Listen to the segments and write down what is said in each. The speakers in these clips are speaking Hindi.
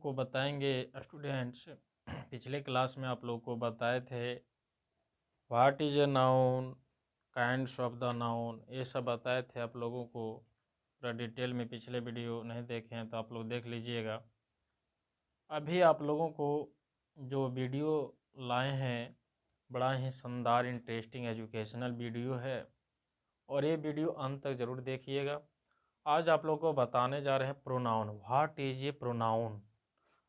को बताएंगे स्टूडेंट्स। पिछले क्लास में आप लोगों को बताए थे what is a noun, kinds of the noun, ये सब बताए थे आप लोगों को पूरा डिटेल में। पिछले वीडियो नहीं देखे हैं तो आप लोग देख लीजिएगा। अभी आप लोगों को जो वीडियो लाए हैं बड़ा ही शानदार इंटरेस्टिंग एजुकेशनल वीडियो है और ये वीडियो अंत तक ज़रूर देखिएगा। आज आप लोगों को बताने जा रहे हैं pronoun. What is a pronoun,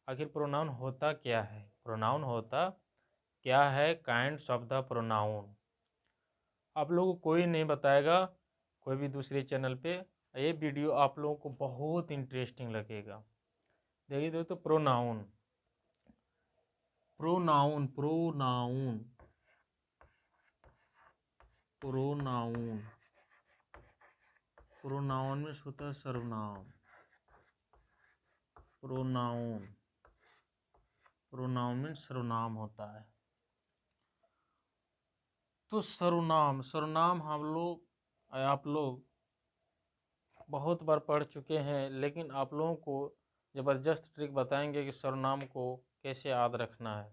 आखिर प्रोनाउन होता क्या है, प्रोनाउन होता क्या है, काइंड्स ऑफ द प्रोनाउन। आप लोगों को कोई नहीं बताएगा, कोई भी दूसरे चैनल पे। ये वीडियो आप लोगों को बहुत इंटरेस्टिंग लगेगा। देखिए दोस्तों, pronoun pronoun pronoun pronoun pronoun में होता है सर्वनाम। प्रोनाउन प्रोनाउन में सर्वनाम होता है। तो सर्वनाम आप लोग बहुत बार पढ़ चुके हैं, लेकिन आप लोगों को ज़बरदस्त ट्रिक बताएंगे कि सर्वनाम को कैसे याद रखना है।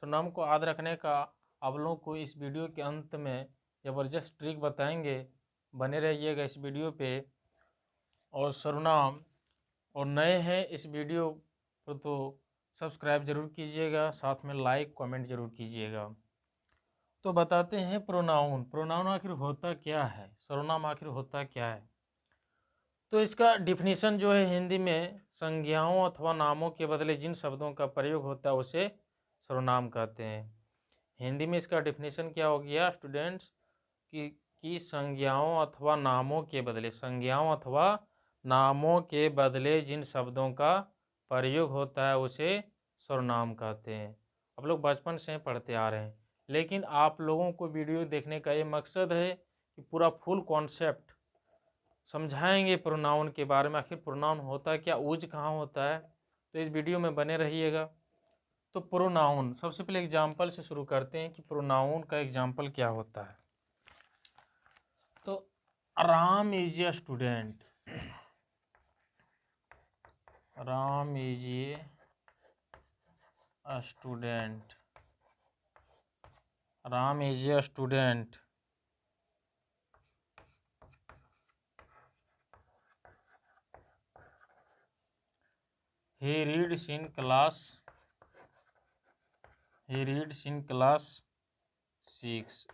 सर्वनाम को याद रखने का आप लोगों को इस वीडियो के अंत में ज़बरदस्त ट्रिक बताएंगे। बने रहिएगा इस वीडियो पे। और सर्वनाम और नए हैं इस वीडियो पर तो सब्सक्राइब ज़रूर कीजिएगा, साथ में लाइक कमेंट ज़रूर कीजिएगा। तो बताते हैं प्रोनाउन आखिर होता क्या है, सर्वनाम आखिर होता क्या है। तो इसका डिफिनीशन जो है हिंदी में, संज्ञाओं अथवा नामों के बदले जिन शब्दों का प्रयोग होता है उसे सर्वनाम कहते हैं। हिंदी में इसका डिफिनीशन क्या हो गया स्टूडेंट्स कि संज्ञाओं अथवा नामों के बदले जिन शब्दों का प्रयोग होता है उसे सर्वनाम कहते हैं। आप लोग बचपन से पढ़ते आ रहे हैं, लेकिन आप लोगों को वीडियो देखने का ये मकसद है कि पूरा फुल कॉन्सेप्ट समझाएंगे प्रोनाउन के बारे में। आखिर प्रोनाउन होता है क्या, यूज कहाँ होता है, तो इस वीडियो में बने रहिएगा। तो प्रोनाउन, सबसे पहले एग्जाम्पल से शुरू करते हैं कि प्रोनाउन का एग्जाम्पल क्या होता है। तो Ram is a student, Ram is a student, Ram is a student. He reads in class 6।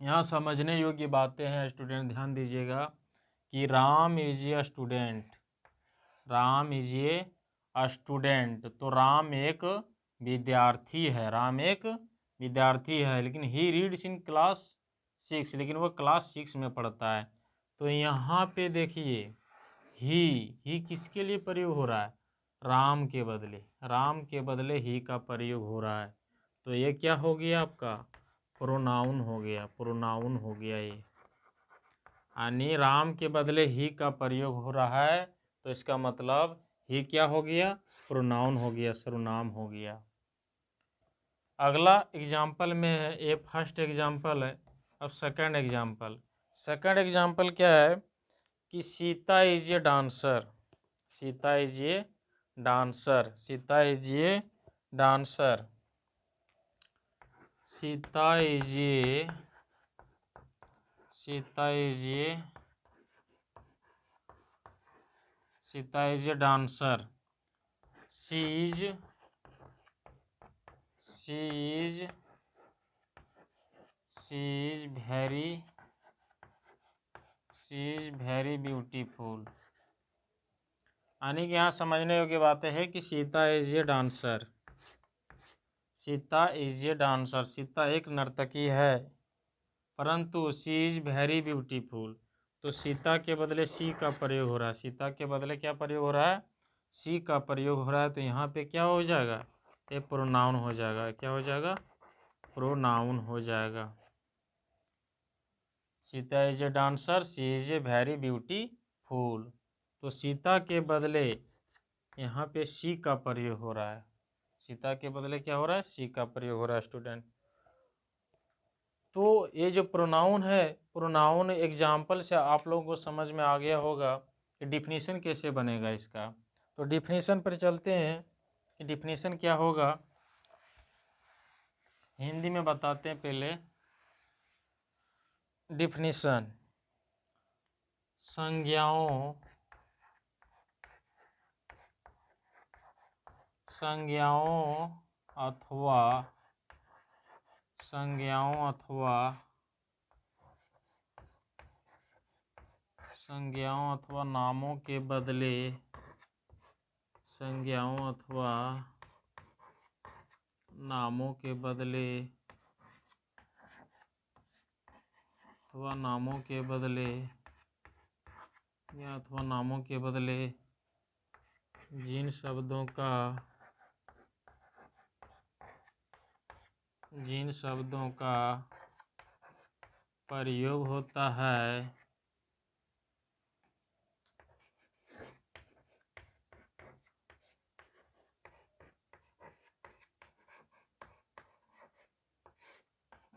यहाँ समझने योग्य बातें हैं स्टूडेंट, ध्यान दीजिएगा कि Ram is a student, Ram is a student. तो राम एक विद्यार्थी है, राम एक विद्यार्थी है, लेकिन ही रीड्स इन क्लास 6, लेकिन वो क्लास 6 में पढ़ता है। तो यहाँ पे देखिए ही किसके लिए प्रयोग हो रहा है, राम के बदले ही का प्रयोग हो रहा है। तो ये क्या हो गया आपका, प्रोनाउन हो गया ये, यानी राम के बदले ही का प्रयोग हो रहा है, तो इसका मतलब ही क्या हो गया, प्रोनाउन हो गया, सर्वनाम हो गया। अगला एग्जाम्पल में है, ये फर्स्ट एग्जाम्पल है। अब सेकंड एग्जाम्पल क्या है कि Sita is a dancer, Sita is a dancer, Sita is a dancer, Sita is a dancer. She is very beautiful. यानी कि यहाँ समझने योग्य बातें है कि Sita is a dancer, Sita is a dancer, Sita एक नर्तकी है, परंतु शी इज वेरी ब्यूटीफुल। तो सीता के बदले सी का प्रयोग हो रहा है, सीता के बदले क्या प्रयोग हो रहा है, सी का प्रयोग हो रहा है। तो यहाँ पे क्या हो जाएगा, ये प्रोनाउन हो जाएगा। क्या हो जाएगा, प्रोनाउन हो जाएगा। Sita is a dancer, she is a very beautiful. तो सीता के बदले यहाँ पे सी का प्रयोग हो रहा है, सीता के बदले क्या हो रहा है, सी का प्रयोग हो रहा है स्टूडेंट। तो ये जो प्रोनाउन है, प्रोनाउन एग्जाम्पल से आप लोगों को समझ में आ गया होगा कि डिफिनीशन कैसे बनेगा इसका। तो डिफिनीशन पर चलते हैं कि डिफिनीशन क्या होगा, हिंदी में बताते हैं पहले। डिफिनीशन संज्ञाओं अथवा नामों के बदले जिन शब्दों का प्रयोग होता है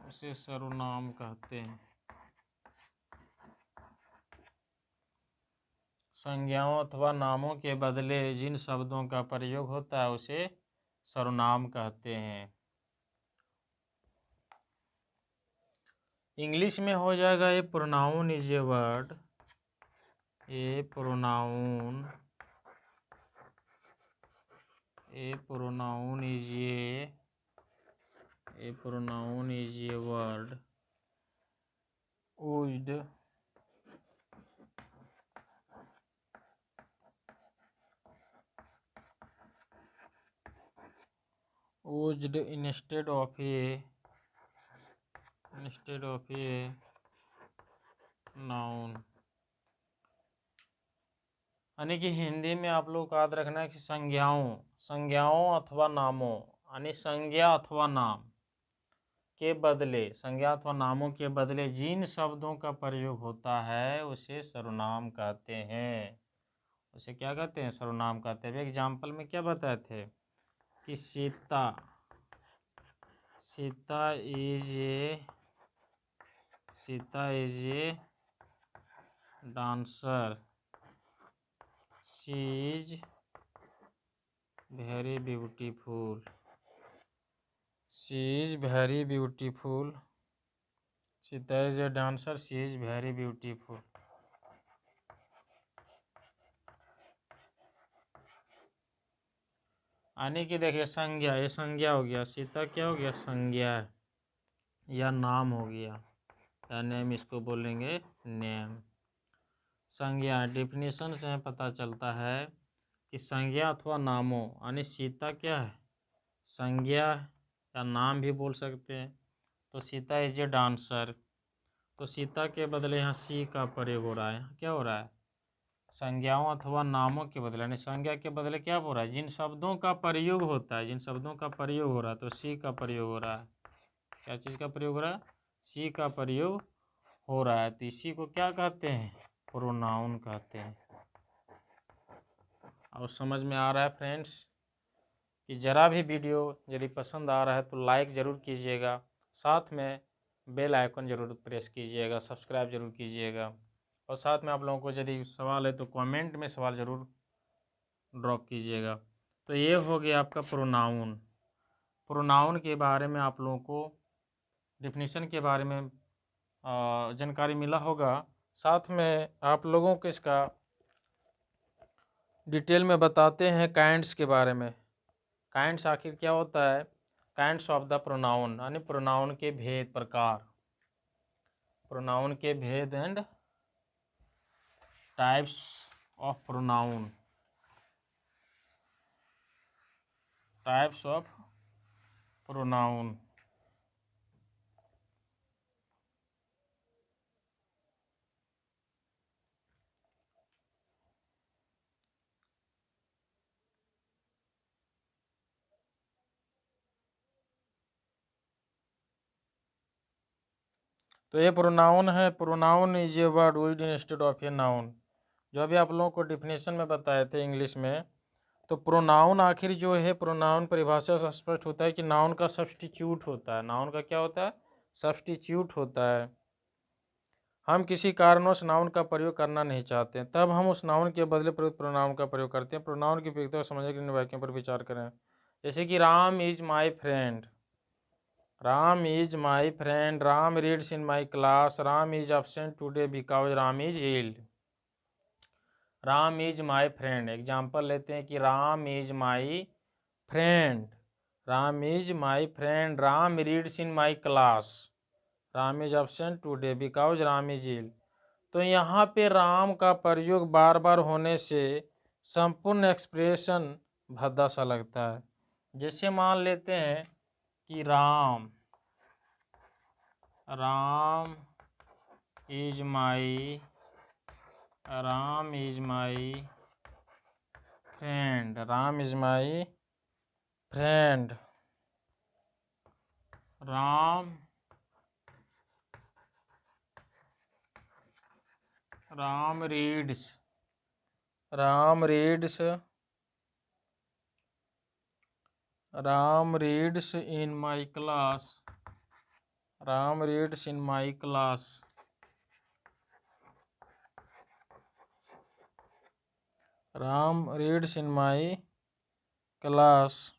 उसे सर्वनाम कहते हैं। संज्ञाओं अथवा नामों के बदले जिन शब्दों का प्रयोग होता है उसे सर्वनाम कहते हैं। इंग्लिश में हो जाएगा a pronoun is a word, a pronoun is a word used instead of a noun। यानी कि हिंदी में आप लोग को याद रखना है कि संज्ञाओं अथवा नामों यानी संज्ञा अथवा नाम के बदले, संज्ञा अथवा नामों के बदले जिन शब्दों का प्रयोग होता है उसे सर्वनाम कहते हैं। उसे क्या कहते हैं? सर्वनाम कहते हैं। एग्जाम्पल में क्या बताए थे कि Sita is a dancer, she is very beautiful, Sita is a dancer, she is very beautiful. यानी कि देखिए संज्ञा, ये संज्ञा हो गया, सीता क्या हो गया? संज्ञा या नाम हो गया, या नेम इसको बोलेंगे नेम। संज्ञा डिफिनीशन से पता चलता है कि संज्ञा अथवा नामों यानी सीता क्या है? संज्ञा या नाम भी बोल सकते हैं। तो सीता इज ए डांसर, तो सीता के बदले यहाँ सी का प्रयोग हो रहा है। क्या हो रहा है? संज्ञाओं अथवा नामों के बदले, यानी संज्ञा के बदले क्या हो रहा है? जिन शब्दों का प्रयोग होता है, जिन शब्दों का प्रयोग हो रहा है, तो सी का प्रयोग हो रहा है। क्या चीज़ का प्रयोग हो रहा है? सी का प्रयोग हो रहा है। तो इसी को क्या कहते हैं? प्रोनाउन कहते हैं। और समझ में आ रहा है फ्रेंड्स कि ज़रा भी वीडियो यदि पसंद आ रहा है तो लाइक ज़रूर कीजिएगा, साथ में बेल आइकन ज़रूर प्रेस कीजिएगा, सब्सक्राइब ज़रूर कीजिएगा, और साथ में आप लोगों को यदि सवाल है तो कमेंट में सवाल ज़रूर ड्रॉप कीजिएगा। तो ये हो गया आपका प्रोनाउन के बारे में आप लोगों को डिफिनीशन के बारे में जानकारी मिला होगा। साथ में आप लोगों को इसका डिटेल में बताते हैं काइंड्स के बारे में। काइंड्स आखिर क्या होता है? काइंड्स ऑफ द प्रोनाउन यानी प्रोनाउन के भेद प्रकार, प्रोनाउन के भेद and types of pronoun, types of pronoun. तो ये प्रोनाउन है। Pronoun is a word used instead of a noun. जो अभी आप लोगों को डिफिनेशन में बताए थे इंग्लिश में, तो प्रोनाउन आखिर जो है, प्रोनाउन परिभाषा से स्पष्ट होता है कि नाउन का सब्स्टिट्यूट होता है। नाउन का क्या होता है? सब्स्टिट्यूट होता है। हम किसी कारणवश नाउन का प्रयोग करना नहीं चाहते हैं, तब हम उस नाउन के बदले प्रयुक्त प्रोनाउन का प्रयोग करते हैं। प्रोनाउन की उपयोगिता को समझने के लिए वाक्यों पर विचार करें। जैसे कि Ram is my friend, Ram is my friend, Ram reads in my class, Ram is absent today because Ram is ill. Ram is my friend, example लेते हैं कि Ram is my friend, Ram is my friend, Ram reads in my class, Ram is absent today because Ram is ill. तो यहाँ पे राम का प्रयोग बार बार होने से संपूर्ण एक्सप्रेशन भद्दा सा लगता है। जैसे मान लेते हैं कि Ram is my friend, Ram is my friend, Ram reads in my class, Ram reads in my class, Ram reads in my class.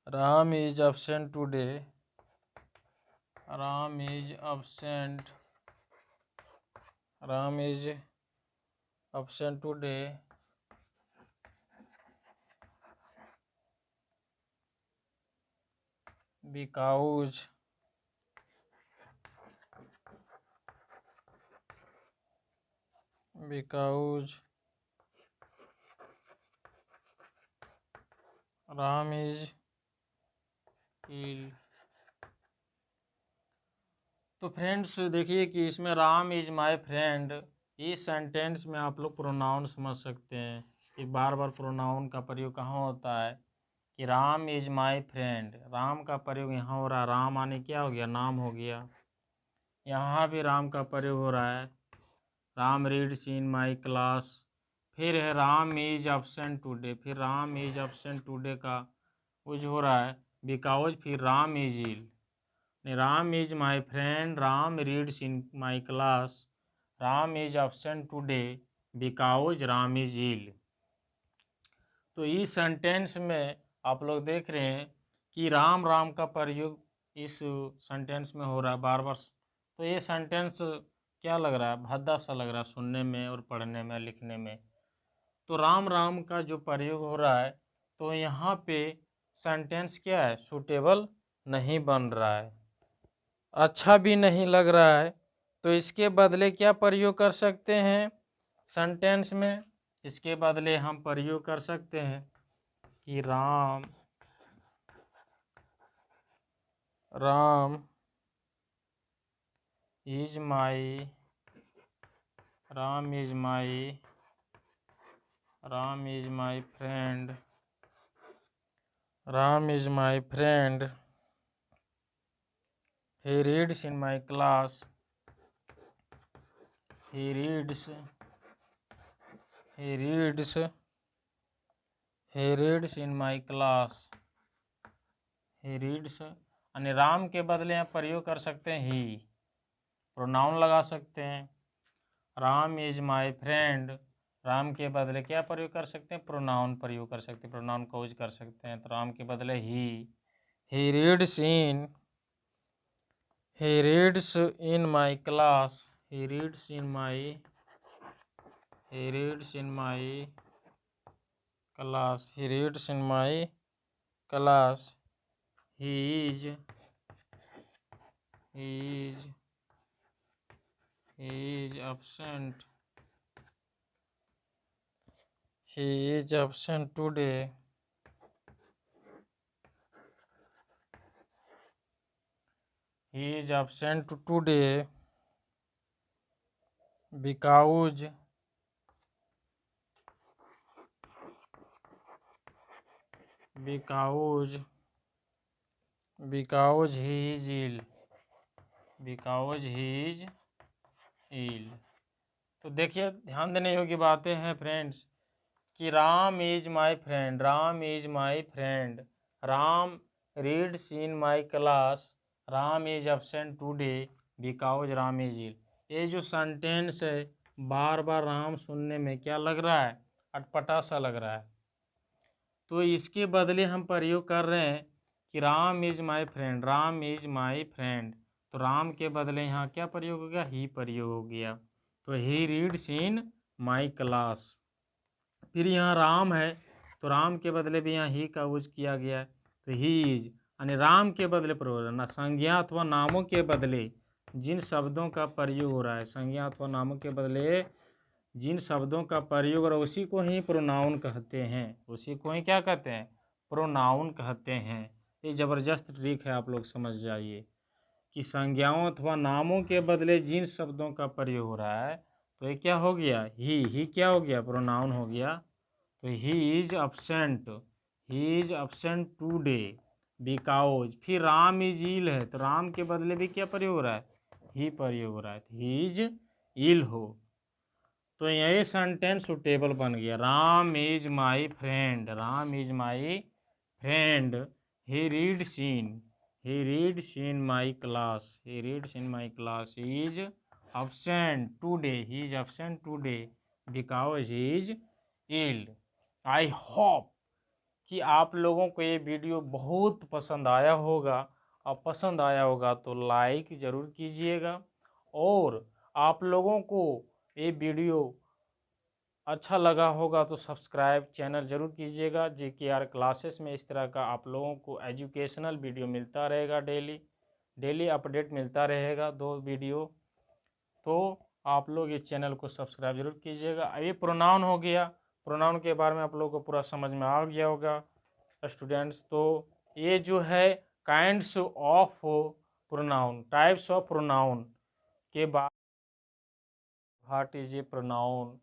Ram is absent today, Ram is absent today because Ram is ill. तो फ्रेंड्स देखिए कि इसमें राम इज माय फ्रेंड, इस सेंटेंस में आप लोग प्रोनाउन समझ सकते हैं कि बार बार प्रोनाउन का प्रयोग कहाँ होता है कि Ram is my friend, Ram का प्रयोग यहाँ हो रहा है, राम आने क्या हो गया, नाम हो गया। यहाँ भी राम का प्रयोग हो रहा है, Ram reads in my class. फिर है राम इज absent टुडे, फिर राम इज absent टुडे का यूज हो रहा है बिकॉज, फिर Ram is ill. Ram is my friend, Ram reads in my class, Ram is absent today because Ram is ill. तो इस सेंटेंस में आप लोग देख रहे हैं कि राम का प्रयोग इस सेंटेंस में हो रहा है बार बार। तो ये सेंटेंस क्या लग रहा है, भद्दा सा लग रहा है सुनने में और पढ़ने में, लिखने में। तो राम का जो प्रयोग हो रहा है तो यहाँ पे सेंटेंस क्या है, सूटेबल नहीं बन रहा है, अच्छा भी नहीं लग रहा है। तो इसके बदले क्या प्रयोग कर सकते हैं सेंटेंस में, इसके बदले हम प्रयोग कर सकते हैं कि Ram is my friend, Ram is my friend, he reads in my class, he reads in my class, he reads। यानी राम के बदले आप प्रयोग कर सकते हैं ही, प्रोनाउन लगा सकते हैं। Ram is my friend, Ram के बदले क्या प्रयोग कर सकते हैं, प्रोनाउन प्रयोग कर सकते हैं, प्रोनाउन का यूज कर सकते हैं। तो राम के बदले ही reads in my class, he reads in my class, he is absent today because he is ill, तो देखिए ध्यान देने योग्य बातें हैं फ्रेंड्स कि Ram is my friend, Ram reads in my class, Ram is absent today because Ram is ill. ये जो सेंटेंस है बार बार राम सुनने में क्या लग रहा है, अटपटा सा लग रहा है। तो इसके बदले हम प्रयोग कर रहे हैं कि Ram is my friend, Ram is my friend. तो राम के बदले यहाँ क्या प्रयोग हो गया, ही प्रयोग हो गया। तो ही रीड्स इन माई क्लास। फिर यहाँ राम है तो राम के बदले भी यहाँ ही का यूज किया गया है। तो ही इज यानी राम के बदले प्रयोग ना, संज्ञा अथवा नामों के बदले जिन शब्दों का प्रयोग हो रहा है, संज्ञा अथवा नामों के बदले जिन शब्दों का प्रयोग हो रहा है उसी को ही प्रोनाउन कहते हैं। उसी को ही क्या कहते हैं, प्रोनाउन कहते हैं। ये ज़बरदस्त ट्रिक है, आप लोग समझ जाइए कि संज्ञाओं अथवा नामों के बदले जिन शब्दों का प्रयोग हो रहा है तो ये क्या हो गया, ही क्या हो गया, प्रोनाउन हो गया। तो he is absent today because. फिर राम इज इल है तो राम के बदले भी क्या प्रयोग हो रहा है, ही प्रयोग हो रहा है। ही इज इल हो तो यही सेंटेंस सुटेबल बन गया। Ram is my friend, Ram is my friend. He reads in my class, he reads in my class. He is absent today, he is absent today because he is ill. I hope कि आप लोगों को ये वीडियो बहुत पसंद आया होगा, और पसंद आया होगा तो लाइक ज़रूर कीजिएगा, और आप लोगों को ये वीडियो अच्छा लगा होगा तो सब्सक्राइब चैनल ज़रूर कीजिएगा। JKR क्लासेस में इस तरह का आप लोगों को एजुकेशनल वीडियो मिलता रहेगा, डेली अपडेट मिलता रहेगा 2 वीडियो। तो आप लोग इस चैनल को सब्सक्राइब जरूर कीजिएगा। ये प्रोनाउन हो गया, प्रोनाउन के बारे में आप लोगों को पूरा समझ में आ गया होगा स्टूडेंट्स। तो ये जो है kinds of pronoun, types of pronoun के बाद what is a pronoun,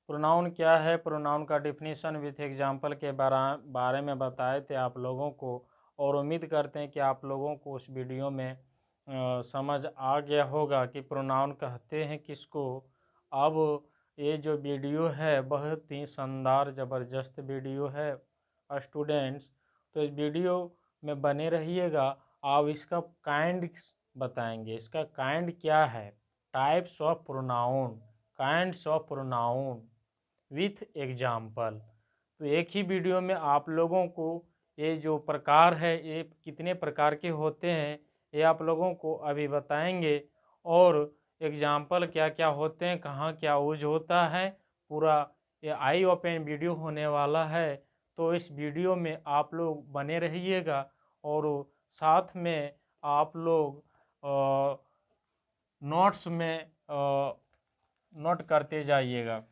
pronoun क्या है, प्रोनाउन का डिफिनीशन विथ एग्जांपल के बारे में बताए थे आप लोगों को, और उम्मीद करते हैं कि आप लोगों को उस वीडियो में समझ आ गया होगा कि प्रोनाउन कहते हैं किसको। अब ये जो वीडियो है बहुत ही शानदार ज़बरदस्त वीडियो है स्टूडेंट्स, तो इस वीडियो में बने रहिएगा। आप इसका काइंड बताएंगे, इसका काइंड क्या है, types of pronoun, kinds of pronoun with example. तो एक ही वीडियो में आप लोगों को ये जो प्रकार है, ये कितने प्रकार के होते हैं ये आप लोगों को अभी बताएंगे, और एग्जाम्पल क्या क्या होते हैं, कहाँ क्या यूज होता है, पूरा ये आई ओपन वीडियो होने वाला है। तो इस वीडियो में आप लोग बने रहिएगा, और साथ में आप लोग नोट्स में नोट करते जाइएगा।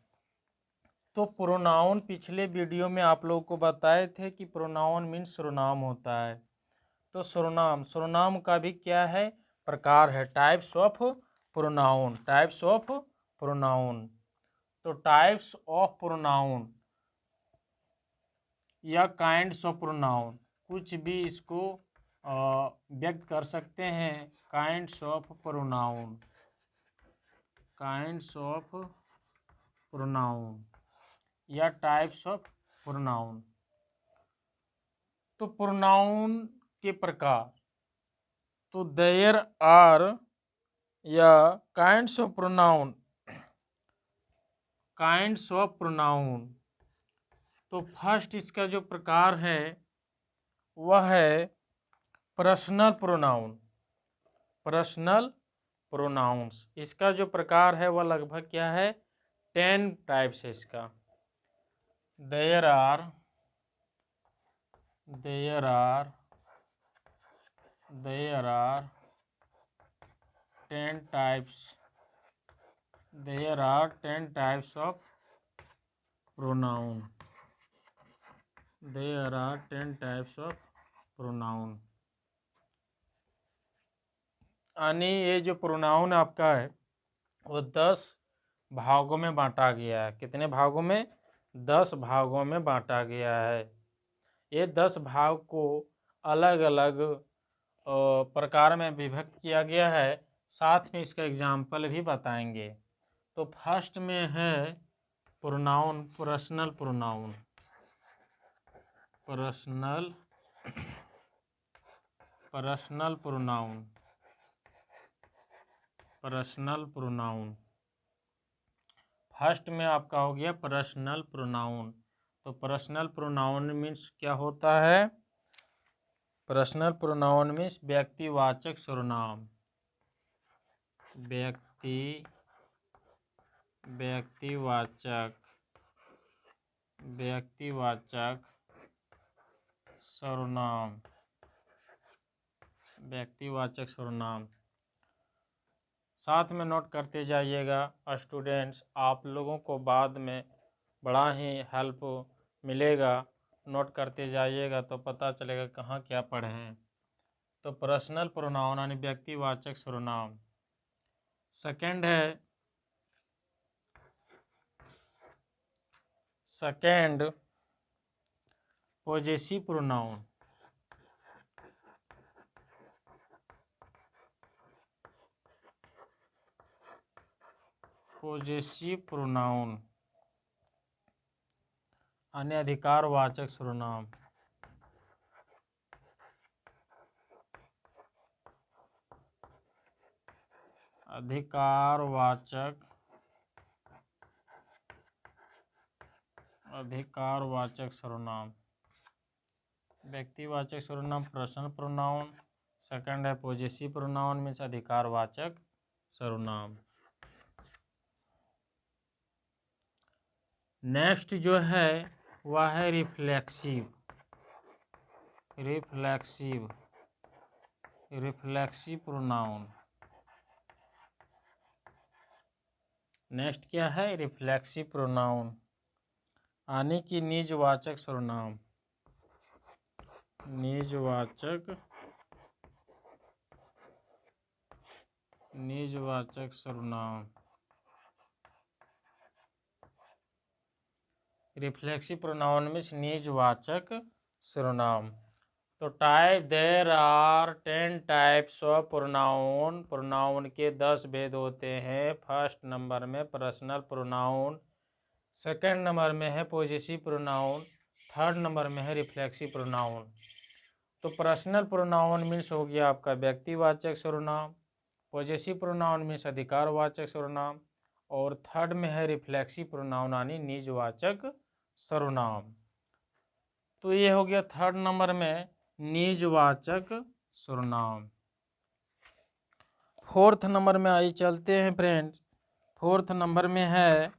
तो प्रोनाउन पिछले वीडियो में आप लोगों को बताए थे कि प्रोनाउन मीन्स सर्वनाम होता है। तो सर्वनाम का भी क्या है, प्रकार है, types of pronoun, types of pronoun. तो टाइप्स ऑफ प्रोनाउन या काइंड्स ऑफ प्रोनाउन, कुछ भी इसको व्यक्त कर सकते हैं। Kinds of pronoun, kinds of pronoun या टाइप्स ऑफ प्रोनाउन। तो प्रोनाउन के प्रकार, तो देयर आर या kinds of pronoun, kinds of pronoun. तो फर्स्ट इसका जो प्रकार है वह है पर्सनल प्रोनाउन, पर्सनल प्रोनाउंस। इसका जो प्रकार है वह लगभग क्या है, 10 टाइप्स है इसका। There are 10 types, there are 10 types of pronoun, there are 10 types of pronoun. यानी ये जो प्रोनाउन आपका है वो 10 भागों में बांटा गया है। कितने भागों में, 10 भागों में बांटा गया है। ये 10 भाग को अलग अलग प्रकार में विभक्त किया गया है, साथ में इसका एग्जाम्पल भी बताएंगे। तो फर्स्ट में है pronoun, personal pronoun, personal personal pronoun. Personal pronoun first में आपका हो गया पर्सनल प्रोनाउन। तो पर्सनल प्रोनाउन मीन्स क्या होता है? पर्सनल प्रोनाउन मीन्स व्यक्तिवाचक सर्वनाम। व्यक्तिवाचक सर्वनाम। व्यक्तिवाचक सर्वनाम साथ में नोट करते जाइएगा स्टूडेंट्स, आप लोगों को बाद में बड़ा ही हेल्प मिलेगा। नोट करते जाइएगा तो पता चलेगा कहाँ क्या पढ़े हैं। तो पर्सनल प्रोनाउन यानी व्यक्तिवाचक सर्वनाम। सेकंड है पॉजेसिव प्रोनाउन। पॉजेसिव प्रोनाउन यानी अधिकारवाचक सर्वनाम। अधिकारवाचक सर्वनाम। व्यक्तिवाचक सर्वनाम पर्सनल प्रोनाउन। सेकंड है पॉजेसिव प्रोनाउन मीन्स अधिकारवाचक सर्वनाम। नेक्स्ट जो है वह है रिफ्लेक्सिव प्रोनाउन। नेक्स्ट क्या है? रिफ्लेक्सिव प्रोनाउन यानी कि निजवाचक सर्वनाम। निजवाचक सर्वनाम। रिफ्लेक्सिव प्रोनाउन मीन्स निजवाचक सर्वनाम। तो there are 10 types of pronoun. Pronoun के 10 भेद होते हैं। फर्स्ट नंबर में पर्सनल प्रोनाउन, सेकंड नंबर में है पॉजेसिव प्रोनाउन, थर्ड नंबर में है रिफ्लेक्सिव प्रोनाउन। तो पर्सनल प्रोनाउन मीन्स हो गया आपका व्यक्तिवाचक सर्वनाम, पॉजेसिव प्रोनाउन मीन्स अधिकारवाचक सर्वनाम, और थर्ड में है रिफ्लेक्सिव प्रोनाउन यानी निजवाचक सर्वनाम। तो ये हो गया थर्ड नंबर में निजवाचक सर्वनाम। फोर्थ नंबर में आइए चलते हैं फ्रेंड्स। फोर्थ नंबर में है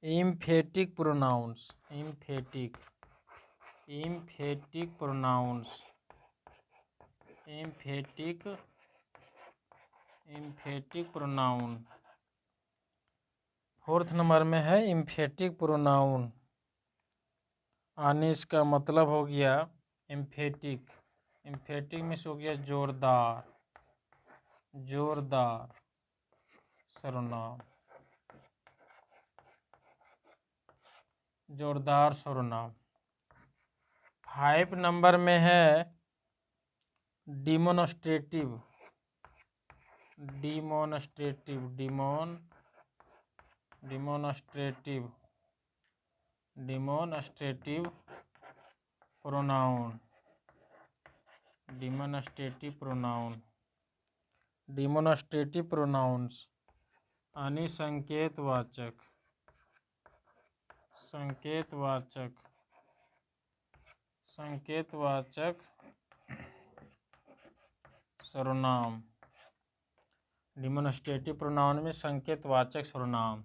emphatic pronouns. Emphatic pronouns. Emphatic pronoun fourth number में है एम्फेटिक प्रोनाउन। आने इसका मतलब हो गया एम्फेटिक मीन्स हो गया जोरदार सर्वनाम। जोरदार सर्वनाम। 5 नंबर में है डिमोनस्ट्रेटिव प्रोनाउन। डिमोनस्ट्रेटिव प्रोनाउंस यानी संकेतवाचक सर्वनाम। डिमोनस्ट्रेटिव प्रोनाउन में संकेतवाचक सर्वनाम।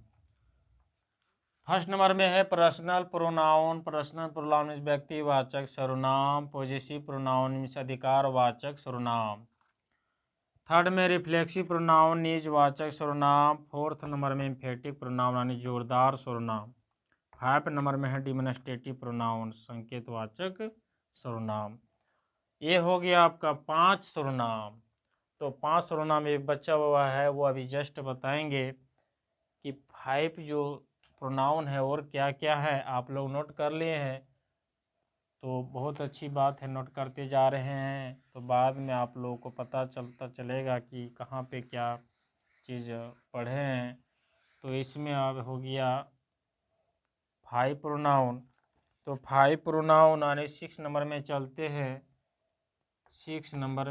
फर्स्ट नंबर में है personal pronoun. Personal pronoun means व्यक्तिवाचक सर्वनाम। पॉजेसिव प्रोनाउन मीन्स अधिकारवाचक सर्वनाम। थर्ड में रिफ्लेक्सिव प्रोनाउन निजवाचक सर्वनाम। फोर्थ नंबर में एम्फेटिक प्रोनाउन यानी जोरदार सर्वनाम। 5 नंबर में है डिमोनस्ट्रेटिव प्रोनाउन संकेतवाचक सर्वनाम। ये हो गया आपका 5 सर्वनाम। तो 5 सर्वनाम एक बचा हुआ है, वो अभी जस्ट बताएंगे कि 5 जो प्रोनाउन है और क्या क्या है। आप लोग नोट कर लिए हैं तो बहुत अच्छी बात है, नोट करते जा रहे हैं तो बाद में आप लोगों को पता चलेगा कि कहाँ पे क्या चीज़ पढ़े हैं। तो इसमें अब हो गया 5 प्रोनाउन। तो 5 प्रोनाउन आने 6 नंबर में चलते हैं। 6 नंबर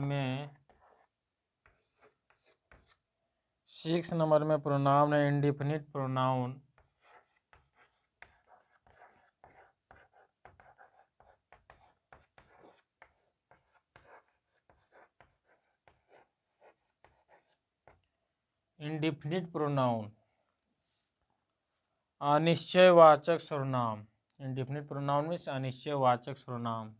में प्रोनाउन है इंडिफिनिट प्रोनाउन। इंडिफिनिट प्रोनाउन अनिश्चयवाचक सर्वनाम। इंडिफिनिट प्रोनाउन मीन्स अनिश्चयवाचक सर्वनाम।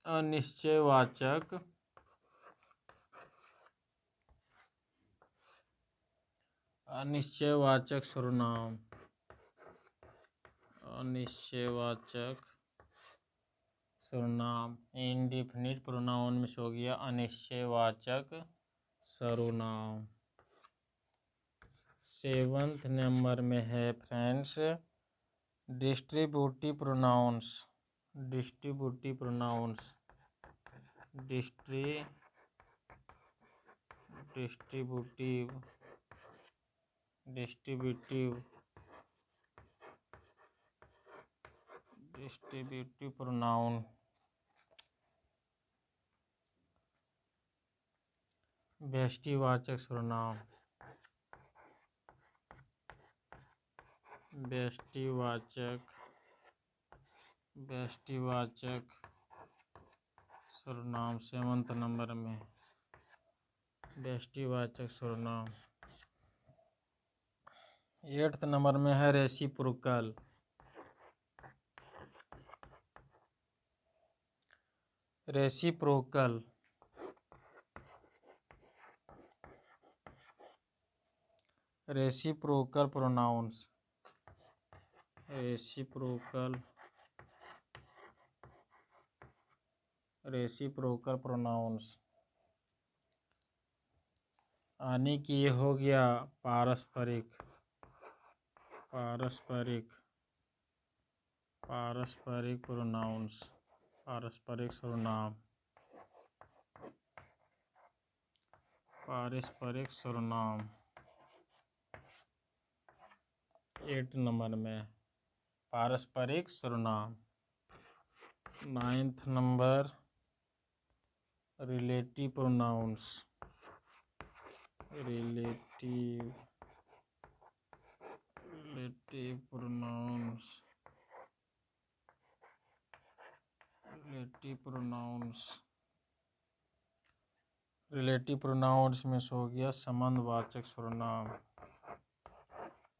अनिश्चयवाचक सर्वनाम। अनिश्चयवाचक सर्वनाम इंडिफिनिट प्रोनाउन में हो गया अनिश्चयवाचक सर्वनाम। 7th नंबर में है friends distributive pronouns. Distributive pronouns distributive pronoun. व्यष्टिवाचक सर्वनाम। व्यष्टिवाचक सर्वनाम 7th नंबर में व्यष्टिवाचक सर्वनाम। 8th नंबर में है reciprocal. Reciprocal pronouns. Reciprocal pronouns यानी कि ये हो गया पारस्परिक प्रोनाउंस। पारस्परिक सर्वनाम। 8 नंबर में पारस्परिक सर्वनाम। 9th number relative pronouns. Relative pronouns में हो गया संबंधवाचक सर्वनाम।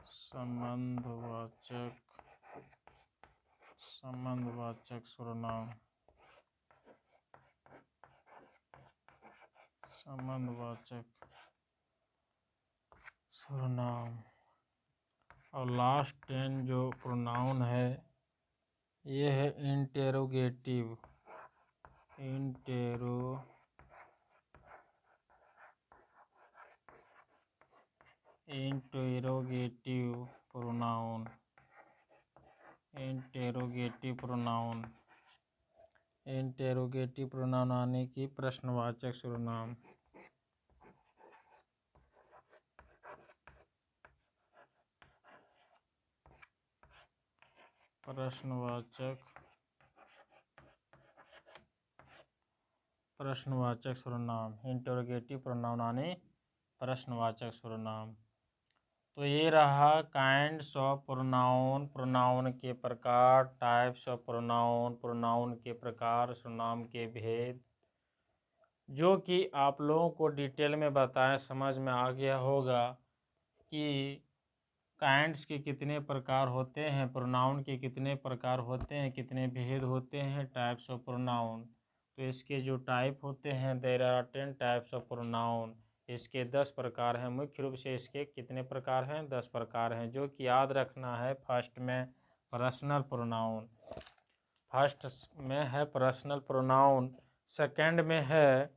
संबंधवाचक सर्वनाम। और लास्ट 10 जो प्रोनाउन है ये है इंटेरोगेटिव प्रोनाउन। इंटेरोगेटिव प्रोनाउन आने की प्रश्नवाचक सर्वनाम। प्रश्नवाचक सर्वनाम। इंटेरोगेटिव प्रोनाउन आने प्रश्नवाचक सर्वनाम। तो ये रहा काइंड्स ऑफ प्रोनाउन, प्रोनाउन के प्रकार, टाइप्स ऑफ प्रोनाउन, प्रोनाउन के प्रकार, सर्वनाम के भेद, जो कि आप लोगों को डिटेल में बताएं, समझ में आ गया होगा कि काइंड्स के कितने प्रकार होते हैं, प्रोनाउन के कितने प्रकार होते हैं, कितने भेद होते हैं, टाइप्स ऑफ प्रोनाउन। तो इसके जो टाइप होते हैं there are 10 types of pronoun. इसके 10 प्रकार हैं। मुख्य रूप से इसके कितने प्रकार हैं? 10 प्रकार हैं, जो कि याद रखना है। फर्स्ट में पर्सनल प्रोनाउन। फर्स्ट में है पर्सनल प्रोनाउन। सेकंड में है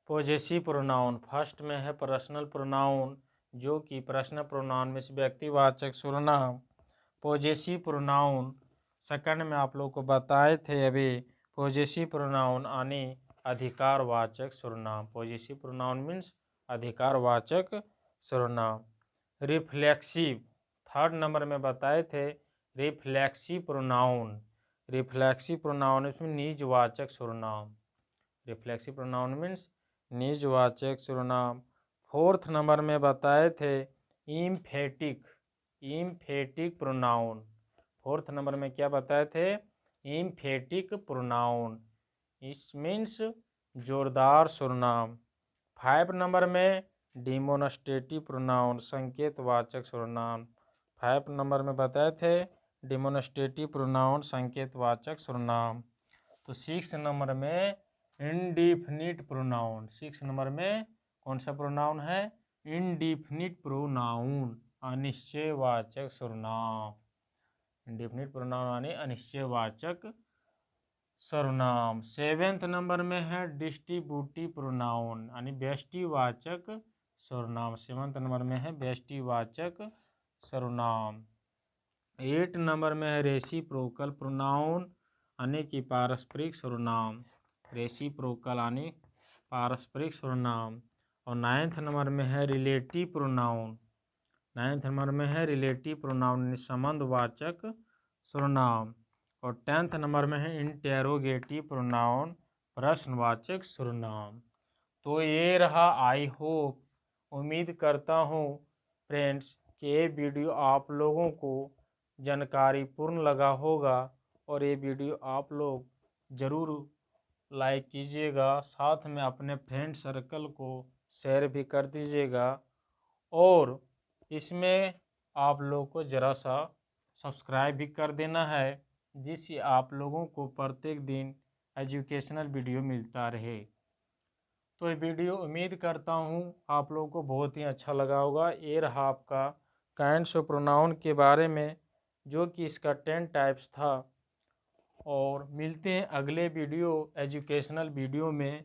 पॉजेसिव प्रोनाउन। फर्स्ट में है पर्सनल प्रोनाउन, जो कि पर्सनल प्रोनाउन में व्यक्तिवाचक सर्वनाम। पॉजेसिव प्रोनाउन सेकंड में आप लोग को बताए थे अभी। पॉजेसिव प्रोनाउन यानी अधिकारवाचक सर्वनाम। पॉजेसिव प्रोनाउन मीन्स अधिकारवाचक सर्वनाम। रिफ्लेक्सिव थर्ड नंबर में बताए थे रिफ्लेक्सिव प्रोनाउन। रिफ्लेक्सिव प्रोनाउन इसमें निजवाचक सर्वनाम। रिफ्लेक्सिव प्रोनाउन मीन्स निजवाचक सर्वनाम। फोर्थ नंबर में बताए थे emphatic. Emphatic pronoun. Fourth number में क्या बताए थे? इम्फेटिक प्रोनाउन, इट मीन्स जोरदार सर्वनाम। 5 नंबर में डिमोनस्ट्रेटिव प्रोनाउन, संकेतवाचक सर्वनाम। 5 नंबर में बताए थे डिमोनस्ट्रेटिव प्रोनाउन, संकेतवाचक सर्वनाम। तो 6 नंबर में इंडिफिनिट प्रोनाउन। 6 नंबर में कौन सा प्रोनाउन है? इंडिफिनिट प्रोनाउन, अनिश्चयवाचक सर्वनाम। इंडिफिनिट प्रोनाउन यानी अनिश्चयवाचक सर्वनाम। 7th नंबर में है डिस्ट्रीब्यूटिव प्रोनाउन यानी व्यष्टिवाचक सर्वनाम। 7th नंबर में है व्यष्टिवाचक सर्वनाम। 8 नंबर में है रेसिप्रोकल प्रोनाउन यानी कि पारस्परिक सर्वनाम। रेसिप्रोकल यानी पारस्परिक सर्वनाम। और 9th नंबर में है रिलेटिव प्रोनाउन। 9th नंबर में है रिलेटिव प्रोनाउन यानी संबंधवाचक सर्वनाम। और 10th नंबर में है इंटेरोगेटिव प्रोनाउन, प्रश्नवाचक सर्वनाम। तो ये रहा, आई होप, उम्मीद करता हूँ फ्रेंड्स कि ये वीडियो आप लोगों को जानकारी पूर्ण लगा होगा और ये वीडियो आप लोग ज़रूर लाइक कीजिएगा, साथ में अपने फ्रेंड सर्कल को शेयर भी कर दीजिएगा और इसमें आप लोग को ज़रा सा सब्सक्राइब भी कर देना है, जिससे आप लोगों को प्रत्येक दिन एजुकेशनल वीडियो मिलता रहे। तो ये वीडियो उम्मीद करता हूँ आप लोगों को बहुत ही अच्छा लगा होगा। ये रहा आपका काइंड्स ऑफ प्रोनाउन के बारे में, जो कि इसका 10 टाइप्स था। और मिलते हैं अगले वीडियो एजुकेशनल वीडियो में।